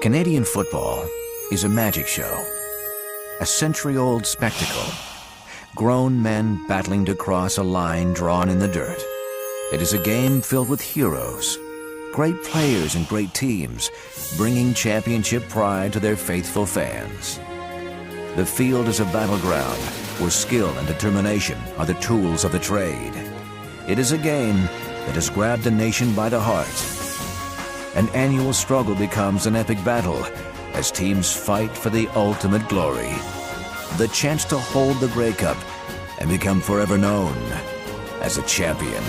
Canadian football is a magic show, a century-old spectacle, grown men battling to cross a line drawn in the dirt. It is a game filled with heroes, great players and great teams, bringing championship pride to their faithful fans. The field is a battleground where skill and determination are the tools of the trade. It is a game that has grabbed the nation by the heart. An annual struggle becomes an epic battle as teams fight for the ultimate glory, the chance to hold the Grey Cup and become forever known as a champion.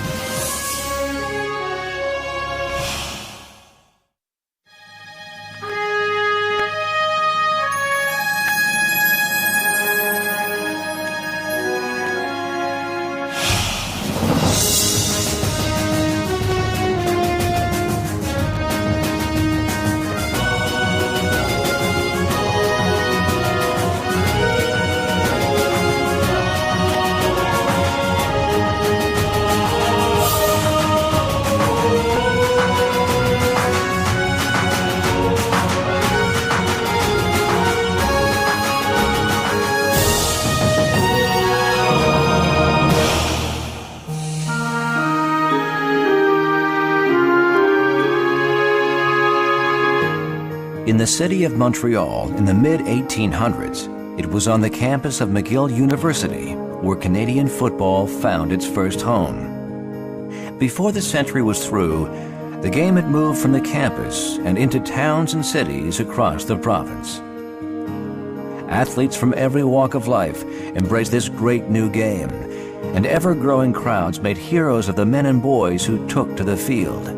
In the city of Montreal in the mid-1800s, it was on the campus of McGill University where Canadian football found its first home. Before the century was through, the game had moved from the campus and into towns and cities across the province. Athletes from every walk of life embraced this great new game, and ever-growing crowds made heroes of the men and boys who took to the field.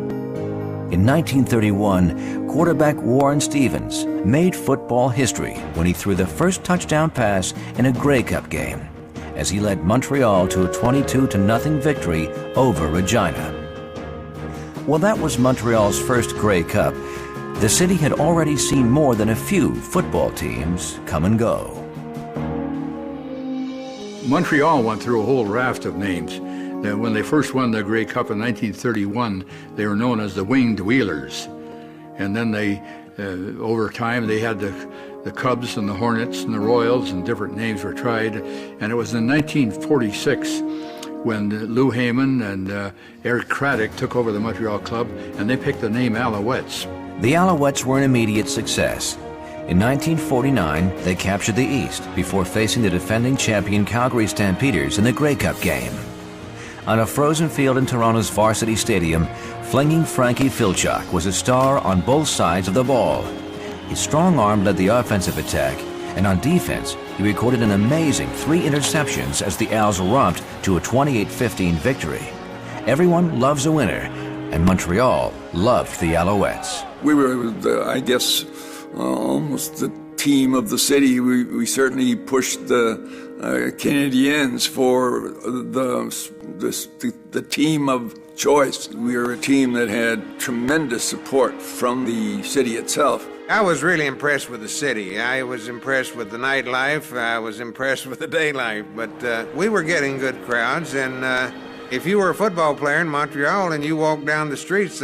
In 1931, quarterback Warren Stevens made football history when he threw the first touchdown pass in a Grey Cup game, as he led Montreal to a 22-0 victory over Regina. While that was Montreal's first Grey Cup, the city had already seen more than a few football teams come and go. Montreal went through a whole raft of names. When they first won the Grey Cup in 1931, they were known as the Winged Wheelers. And then they, over time, they had the Cubs and the Hornets and the Royals, and different names were tried. And it was in 1946 when Lou Heyman and Eric Craddock took over the Montreal club, and they picked the name Alouettes. The Alouettes were an immediate success. In 1949, they captured the East before facing the defending champion Calgary Stampeders in the Grey Cup game. On a frozen field in Toronto's Varsity Stadium, flinging Frankie Filchuk was a star on both sides of the ball. His strong arm led the offensive attack, and on defense, he recorded an amazing 3 interceptions as the Als romped to a 28-15 victory. Everyone loves a winner, and Montreal loved the Alouettes. We were, almost the team of the city. We certainly pushed the Canadiens for the team of choice. We were a team that had tremendous support from the city itself. I was really impressed with the city. I was impressed with the nightlife. I was impressed with the day life. But we were getting good crowds, and if you were a football player in Montreal and you walked down the streets,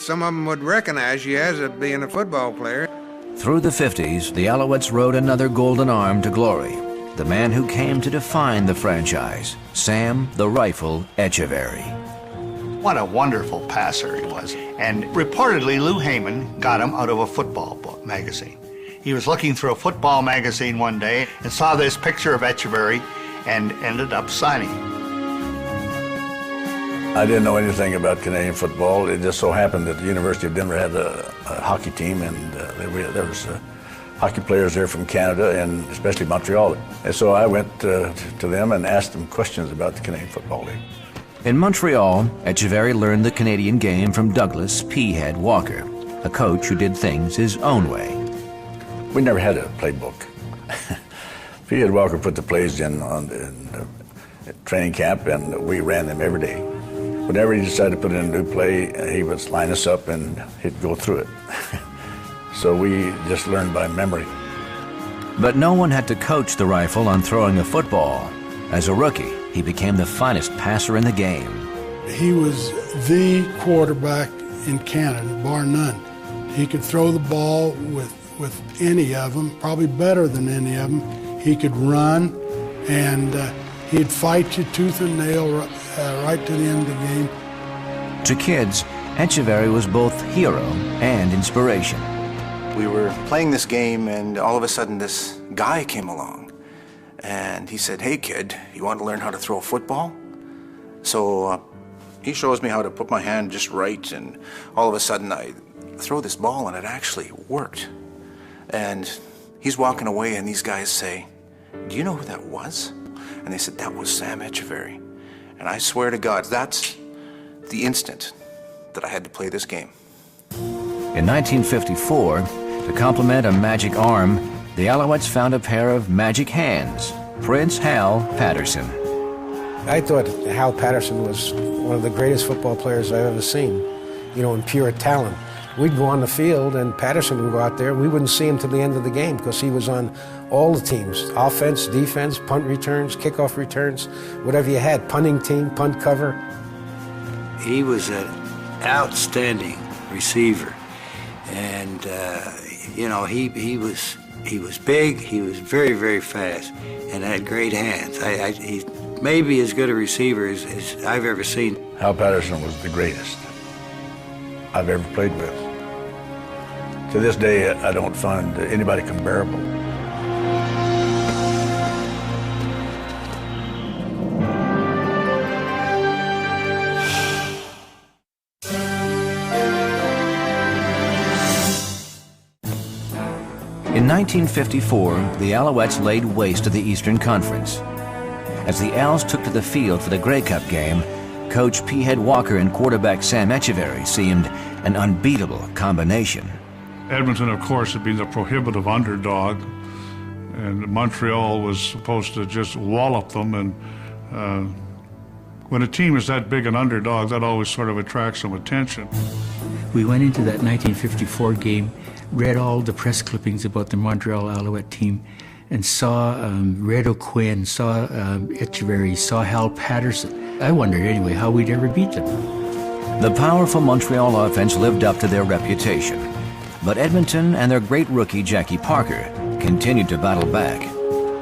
some of them would recognize you as being a football player. Through the 50s, the Alouettes rode another golden arm to glory. The man who came to define the franchise, Sam the Rifle Etcheverry. What a wonderful passer he was. And reportedly, Lou Heyman got him out of a football book magazine. He was looking through a football magazine one day and saw this picture of Etcheverry and ended up signing him. I didn't know anything about Canadian football. It just so happened that the University of Denver had a hockey team, and there was hockey players there from Canada, and especially Montreal. And so I went to them and asked them questions about the Canadian Football League. In Montreal, Etcheverry learned the Canadian game from Douglas P-Head Walker, a coach who did things his own way. We never had a playbook. P-Head Walker put the plays in training camp, and we ran them every day. Whenever he decided to put in a new play, he would line us up and he'd go through it. So we just learned by memory. But no one had to coach the Rifle on throwing a football. As a rookie, he became the finest passer in the game. He was the quarterback in Canada, bar none. He could throw the ball with any of them, probably better than any of them. He could run, and he'd fight you tooth and nail right to the end of the game. To kids, Etcheverry was both hero and inspiration. We were playing this game, and all of a sudden this guy came along, and he said, "Hey kid, you want to learn how to throw a football?" So he shows me how to put my hand just right, and all of a sudden I throw this ball, and it actually worked. And he's walking away, and these guys say, "Do you know who that was?" And they said, "That was Sam Etcheverry." And I swear to God, that's the instant that I had to play this game. In 1954, to complement a magic arm, the Alouettes found a pair of magic hands, Prince Hal Patterson. I thought Hal Patterson was one of the greatest football players I've ever seen, in pure talent. We'd go on the field, and Patterson would go out there. We wouldn't see him till the end of the game because he was on all the teams, offense, defense, punt returns, kickoff returns, whatever you had, punting team, punt cover. He was an outstanding receiver, and he was big, he was very, very fast, and had great hands. He may be as good a receiver as I've ever seen. Hal Patterson was the greatest I've ever played with. To this day, I don't find anybody comparable. In 1954, the Alouettes laid waste to the Eastern Conference. As the Owls took to the field for the Grey Cup game, Coach P. Head Walker and quarterback Sam Etcheverry seemed an unbeatable combination. Edmonton, of course, had been the prohibitive underdog, and Montreal was supposed to just wallop them. And when a team is that big an underdog, that always sort of attracts some attention. We went into that 1954 game, read all the press clippings about the Montreal Alouette team, and saw Red O'Quinn, saw Etcheverry, saw Hal Patterson. I wondered anyway how we'd ever beat them. The powerful Montreal offense lived up to their reputation, but Edmonton and their great rookie Jackie Parker continued to battle back.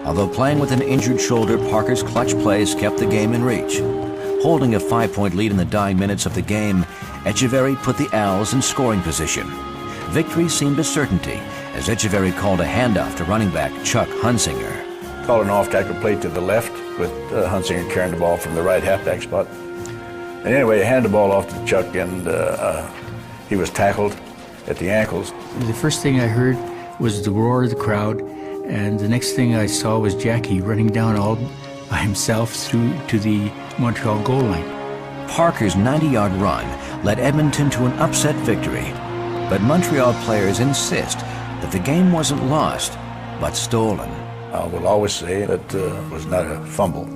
Although playing with an injured shoulder, Parker's clutch plays kept the game in reach. Holding a 5-point lead in the dying minutes of the game, Etcheverry put the Owls in scoring position. Victory seemed a certainty as Etcheverry called a handoff to running back Chuck Hunsinger. Called an off-tackle play to the left with Hunsinger carrying the ball from the right halfback spot. And anyway, he handed the ball off to Chuck, and he was tackled at the ankles. The first thing I heard was the roar of the crowd, and the next thing I saw was Jackie running down all by himself through to the Montreal goal line. Parker's 90-yard run led Edmonton to an upset victory, but Montreal players insist that the game wasn't lost, but stolen. I will always say that it was not a fumble.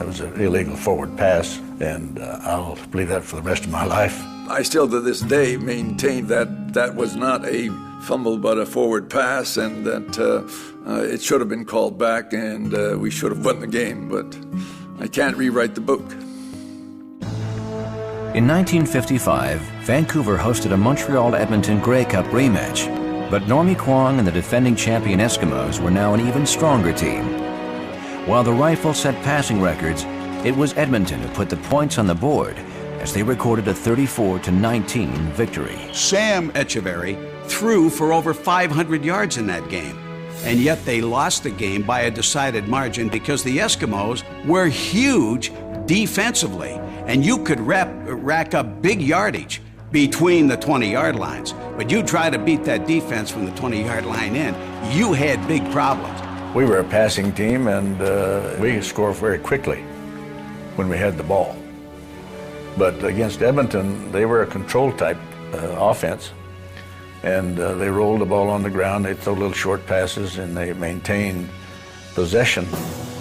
It was an illegal forward pass, and I'll believe that for the rest of my life. I still to this day maintain that that was not a fumble but a forward pass, and that it should have been called back, and we should have won the game, but I can't rewrite the book. In 1955, Vancouver hosted a Montreal-Edmonton Grey Cup rematch, but Normie Kwong and the defending champion Eskimos were now an even stronger team. While the Rifles set passing records, it was Edmonton who put the points on the board as they recorded a 34-19 victory. Sam Etcheverry threw for over 500 yards in that game, and yet they lost the game by a decided margin because the Eskimos were huge defensively, and you could rack up big yardage between the 20-yard lines. But you try to beat that defense from the 20-yard line in, you had big problems. We were a passing team, and we could score very quickly when we had the ball. But against Edmonton, they were a control-type offense, and they rolled the ball on the ground, they threw little short passes, and they maintained possession.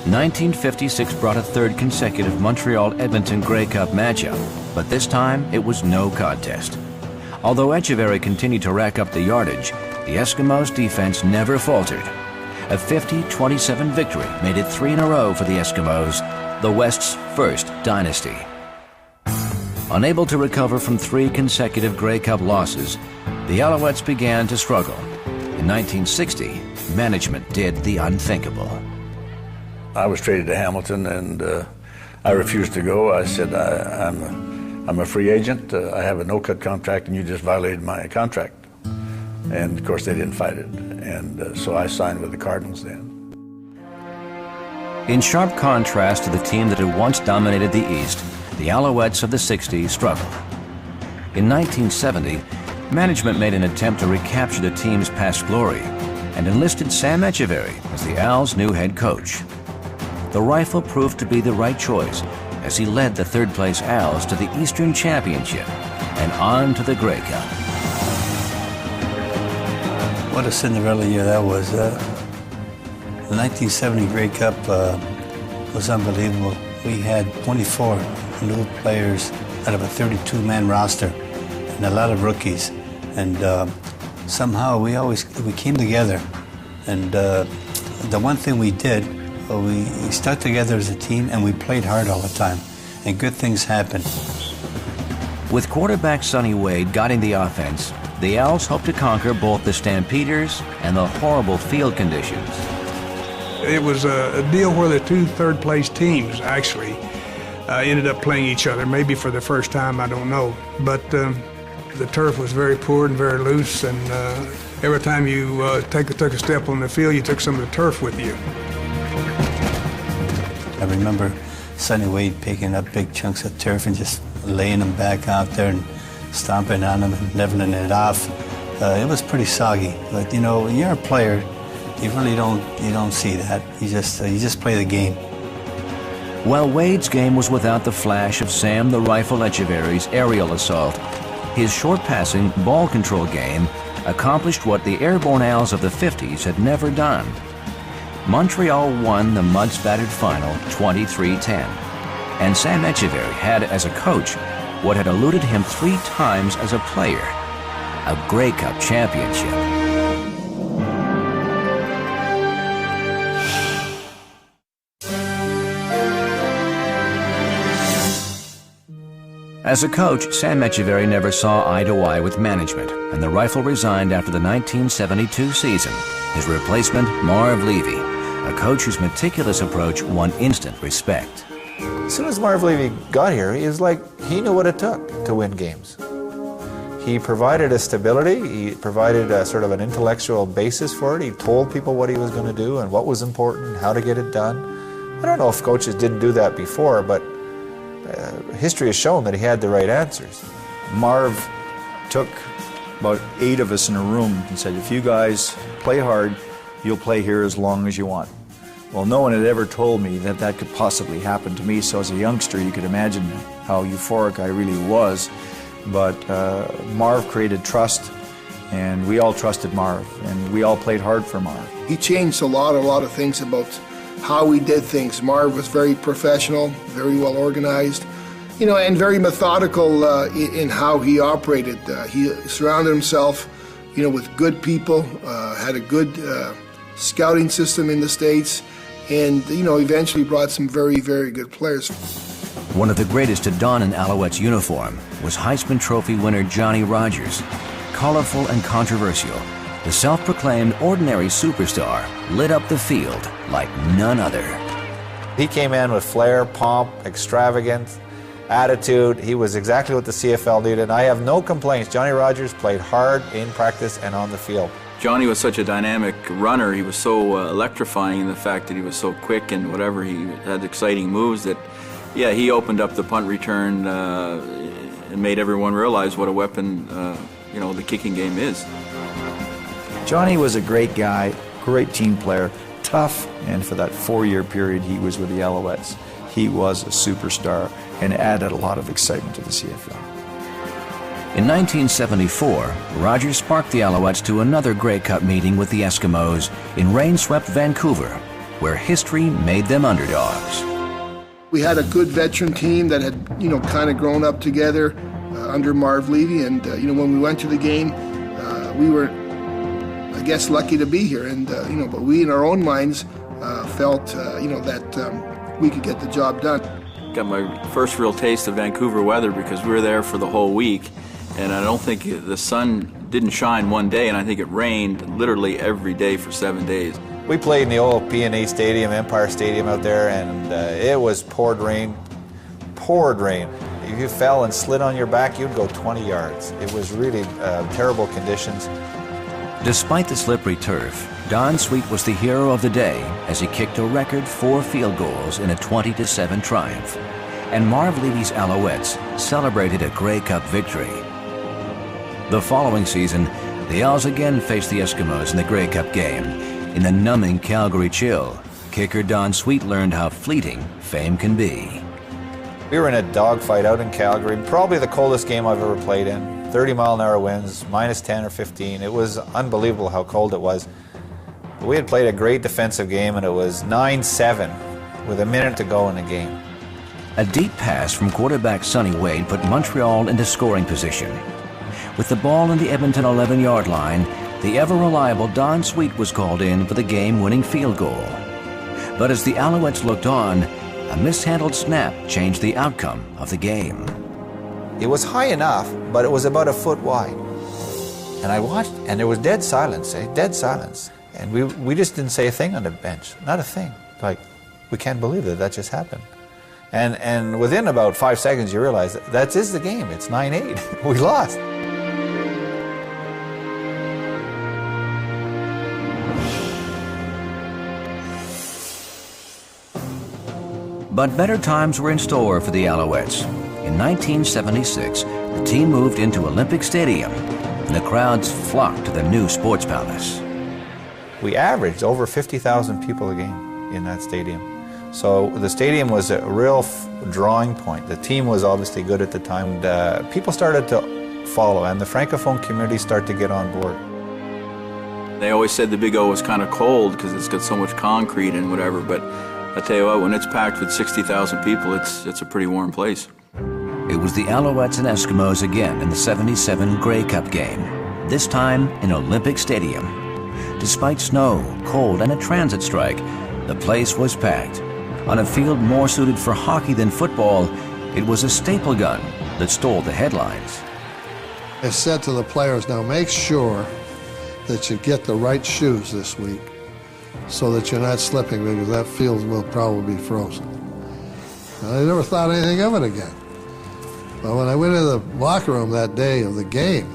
1956 brought a third consecutive Montreal-Edmonton Grey Cup matchup, but this time it was no contest. Although Etcheverry continued to rack up the yardage, the Eskimos' defense never faltered. A 50-27 victory made it 3 in a row for the Eskimos, the West's first dynasty. Unable to recover from 3 consecutive Grey Cup losses, the Alouettes began to struggle. In 1960, management did the unthinkable. I was traded to Hamilton, and I refused to go. I said, I'm a free agent. I have a no-cut contract, and you just violated my contract. And, of course, they didn't fight it. And so I signed with the Cardinals then. In sharp contrast to the team that had once dominated the East, the Alouettes of the 60s struggled. In 1970, management made an attempt to recapture the team's past glory and enlisted Sam Etcheverry as the Owls' new head coach. The Rifle proved to be the right choice as he led the third-place Owls to the Eastern Championship and on to the Grey Cup. What a Cinderella year that was. The 1970 Grey Cup was unbelievable. We had 24 new players out of a 32-man roster and a lot of rookies. And somehow we came together. And the one thing we did, we stuck together as a team and we played hard all the time. And good things happened. With quarterback Sonny Wade guiding the offense, the Owls hoped to conquer both the Stampeders and the horrible field conditions. It was a deal where the 2 third-place teams actually ended up playing each other, maybe for the first time, I don't know. But the turf was very poor and very loose, and every time you took a step on the field, you took some of the turf with you. I remember Sonny Wade picking up big chunks of turf and just laying them back out there and stomping on them and leveling it off. It was pretty soggy, but you know, when you're a player, you really don't see that. You just play the game. While Wade's game was without the flash of Sam the Rifle Etcheverry's aerial assault, his short passing, ball control game accomplished what the airborne Owls of the 50s had never done. Montreal won the mud-spattered final 23-10, and Sam Etcheverry had, as a coach, what had eluded him 3 times as a player, a Grey Cup championship. As a coach, Sam Etcheverry never saw eye to eye with management, and the Rifle resigned after the 1972 season. His replacement, Marv Levy, a coach whose meticulous approach won instant respect. As soon as Marv Levy got here, he was like, he knew what it took to win games. He provided a stability, he provided a sort of an intellectual basis for it. He told people what he was going to do and what was important, how to get it done. I don't know if coaches didn't do that before, but history has shown that he had the right answers. Marv took about 8 of us in a room and said, if you guys play hard, you'll play here as long as you want. Well, no one had ever told me that that could possibly happen to me, so as a youngster you could imagine how euphoric I really was. But Marv created trust, and we all trusted Marv, and we all played hard for Marv. He changed a lot of things about how we did things. Marv was very professional, very well organized, you know, and very methodical in how he operated. He surrounded himself, you know, with good people, had a good scouting system in the States, and, you know, eventually brought some very, very good players. One of the greatest to don an Alouettes uniform was Heisman Trophy winner Johnny Rodgers. Colorful and controversial, the self-proclaimed ordinary superstar lit up the field like none other. He came in with flair, pomp, extravagance, attitude. He was exactly what the CFL needed, and I have no complaints. Johnny Rodgers played hard in practice and on the field. Johnny was such a dynamic runner. He was so electrifying in the fact that he was so quick and whatever. He had exciting moves that, yeah, he opened up the punt return and made everyone realize what a weapon, you know, the kicking game is. Johnny was a great guy, great team player, tough, and for that 4-year period he was with the Alouettes, he was a superstar and added a lot of excitement to the CFL. In 1974, Rodgers sparked the Alouettes to another Grey Cup meeting with the Eskimos in rain-swept Vancouver, where history made them underdogs. We had a good veteran team that had, you know, kind of grown up together under Marv Levy, and, you know, when we went to the game, we were, I guess, lucky to be here, and, you know, but we in our own minds felt, you know, that we could get the job done. got my first real taste of Vancouver weather because we were there for the whole week, and I don't think the sun didn't shine one day, and I think it rained literally every day for 7 days. We played in the old P&A Stadium, Empire Stadium out there, and it was poured rain. If you fell and slid on your back, you'd go 20 yards. It was really terrible conditions. Despite the slippery turf, Don Sweet was the hero of the day as he kicked a record 4 field goals in a 20-7 triumph. And Marv Levy's Alouettes celebrated a Grey Cup victory. The following season, the Owls again faced the Eskimos in the Grey Cup game. In the numbing Calgary chill, kicker Don Sweet learned how fleeting fame can be. We were in a dogfight out in Calgary, probably the coldest game I've ever played in. 30-mile-an-hour winds, minus 10 or 15. It was unbelievable how cold it was. But we had played a great defensive game, and it was 9-7 with a minute to go in the game. A deep pass from quarterback Sonny Wade put Montreal into scoring position. With the ball in the Edmonton 11-yard line, the ever-reliable Don Sweet was called in for the game-winning field goal. But as the Alouettes looked on, a mishandled snap changed the outcome of the game. It was high enough, but it was about a foot wide. And I watched, and there was dead silence, dead silence. And we just didn't say a thing on the bench, not a thing. Like, we can't believe that just happened. And within about 5 seconds, you realize that is the game. It's 9-8. We lost. But better times were in store for the Alouettes. In 1976, the team moved into Olympic Stadium, and the crowds flocked to the new Sports Palace. We averaged over 50,000 people a game in that stadium. So the stadium was a real drawing point. The team was obviously good at the time. People started to follow, and the Francophone community started to get on board. They always said the Big O was kind of cold because it's got so much concrete and whatever, but I tell you what, when it's packed with 60,000 people, it's a pretty warm place. It was the Alouettes and Eskimos again in the '77 Grey Cup game, this time in Olympic Stadium. Despite snow, cold, and a transit strike, the place was packed. On a field more suited for hockey than football, it was a staple gun that stole the headlines. I said to the players, now make sure that you get the right shoes this week so that you're not slipping, because that field will probably be frozen. And I never thought anything of it again. But when I went into the locker room that day of the game,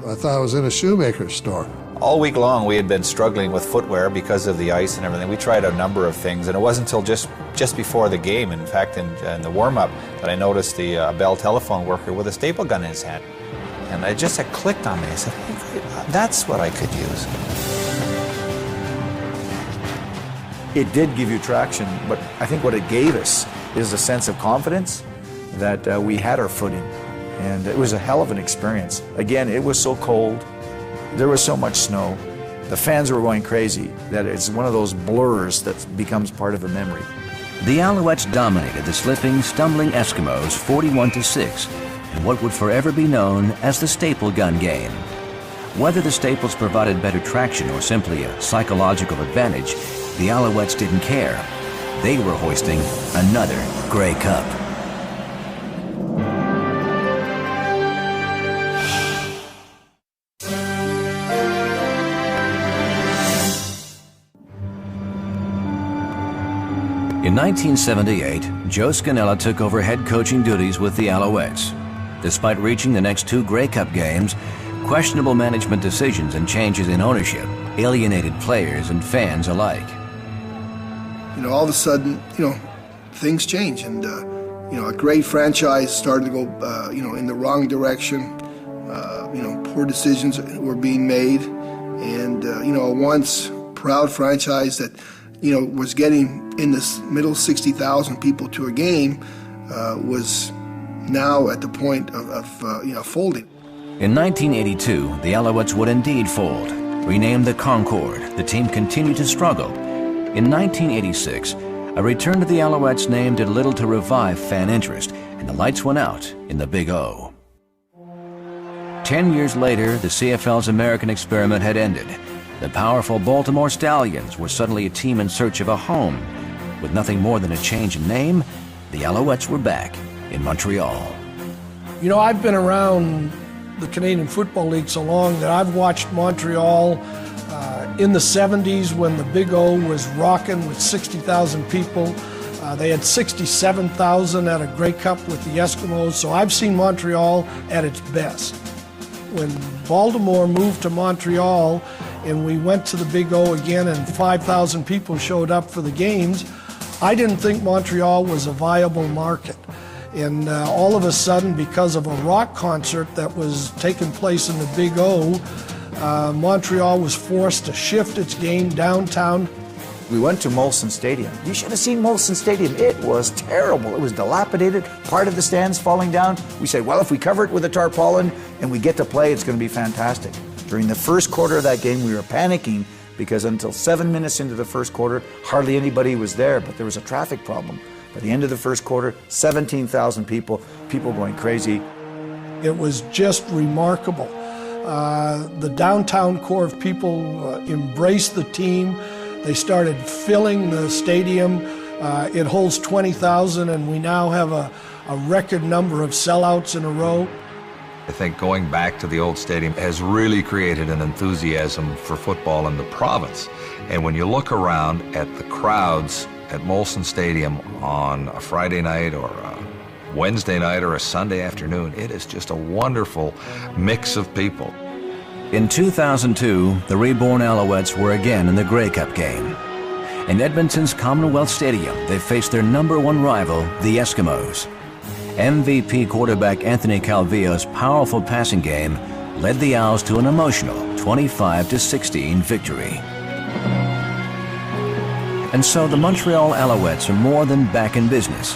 I thought I was in a shoemaker's store. All week long we had been struggling with footwear because of the ice and everything. We tried a number of things, and it wasn't until just before the game, in fact in the warm-up, that I noticed the Bell telephone worker with a staple gun in his hand. And it just clicked on me. I said, hey, that's what I could use. It did give you traction, but I think what it gave us is a sense of confidence that we had our footing. And it was a hell of an experience. Again, it was so cold. There was so much snow. The fans were going crazy that it's one of those blurs that becomes part of a memory. The Alouettes dominated the slipping, stumbling Eskimos 41-6 in what would forever be known as the staple gun game. Whether the staples provided better traction or simply a psychological advantage, the Alouettes didn't care. They were hoisting another Grey Cup. In 1978, Joe Scannella took over head coaching duties with the Alouettes. Despite reaching the next 2 Grey Cup games, questionable management decisions and changes in ownership alienated players and fans alike. All of a sudden, things change, and a great franchise started to go, in the wrong direction. Poor decisions were being made, and a once proud franchise that was getting in this middle 60,000 people to a game was now at the point of folding. In 1982, the Alouettes would indeed fold. Renamed the Concorde, the team continued to struggle. In 1986, a return to the Alouettes name did little to revive fan interest, and the lights went out in the Big O. 10 years later, the CFL's American experiment had ended. The powerful Baltimore Stallions were suddenly a team in search of a home. With nothing more than a change in name, the Alouettes were back in Montreal. You know, I've been around the Canadian Football League so long that I've watched Montreal in the 70s when the Big O was rocking with 60,000 people. They had 67,000 at a Grey Cup with the Eskimos, so I've seen Montreal at its best. When Baltimore moved to Montreal and we went to the Big O again and 5,000 people showed up for the games, I didn't think Montreal was a viable market. And all of a sudden, because of a rock concert that was taking place in the Big O, Montreal was forced to shift its game downtown. We went to Molson Stadium. You should have seen Molson Stadium. It was terrible. It was dilapidated, part of the stands falling down. We said, well, if we cover it with a tarpaulin and we get to play, it's going to be fantastic. During the first quarter of that game, we were panicking because until 7 minutes into the first quarter, hardly anybody was there, but there was a traffic problem. By the end of the first quarter, 17,000 people going crazy. It was just remarkable. The downtown core of people embraced the team. They started filling the stadium. It holds 20,000, and we now have a record number of sellouts in a row. I think going back to the old stadium has really created an enthusiasm for football in the province. And when you look around at the crowds at Molson Stadium on a Friday night or a Wednesday night or a Sunday afternoon, it is just a wonderful mix of people. In 2002, the reborn Alouettes were again in the Grey Cup game. In Edmonton's Commonwealth Stadium, they faced their #1 rival, the Eskimos. MVP quarterback Anthony Calvillo's powerful passing game led the Owls to an emotional 25-16 victory. And so the Montreal Alouettes are more than back in business.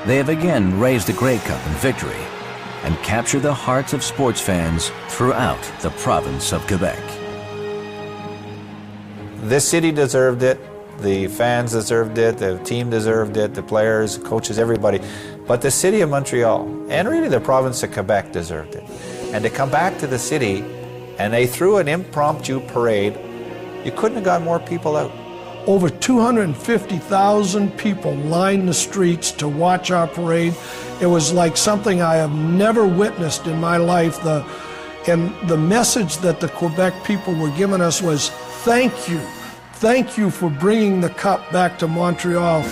They have again raised the Grey Cup in victory and captured the hearts of sports fans throughout the province of Quebec. This city deserved it, the fans deserved it, the team deserved it, the players, coaches, everybody. But the city of Montreal, and really the province of Quebec, deserved it. And to come back to the city, and they threw an impromptu parade, you couldn't have got more people out. Over 250,000 people lined the streets to watch our parade. It was like something I have never witnessed in my life. And the message that the Quebec people were giving us was, thank you. Thank you for bringing the cup back to Montreal.